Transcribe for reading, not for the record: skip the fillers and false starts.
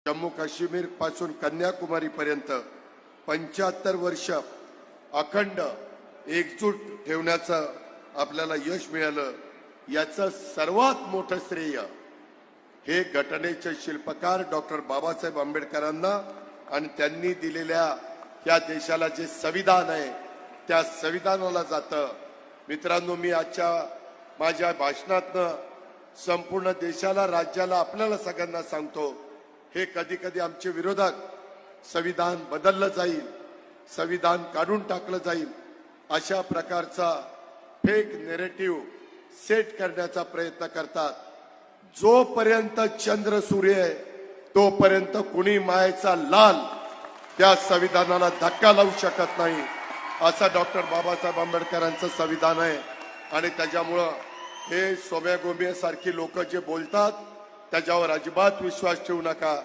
जम्मू काश्मीर पासून कन्याकुमारी पर्यंत 75 वर्ष अखंड एकजूट ठेवण्याचं आपल्याला यश मिळालं। याचं सर्वात मोठं श्रेय हे घटनेचे शिल्पकार डॉक्टर बाबासाहेब आंबेडकरांना आणि त्यांनी दिलेल्या या देशाला जे संविधान आहे त्या संविधानाला जातं। मित्रांनो, मी आजच्या माझ्या भाषणातनं संपूर्ण देशाला, राज्याला, आपल्याला सगळ्यांना सांगतो, हे कधी कधी आमचे विरोधक संविधान बदललं जाईल, संविधान काढून टाकलं जाईल अशा प्रकारचा फेक नॅरेटिव्ह सेट करण्याचा प्रयत्न करतात। जोपर्यंत चंद्र सूर्य आहे तोपर्यंत कुणी मायेचा लाल त्या संविधानाला धक्का लावू शकत नाही, असं डॉक्टर बाबासाहेब आंबेडकरांचं संविधान आहे। आणि त्याच्यामुळं हे सोम्या गोम्या सारखी लोक जे बोलतात त्याच्यावर अजिबात विश्वास ठेवू नका।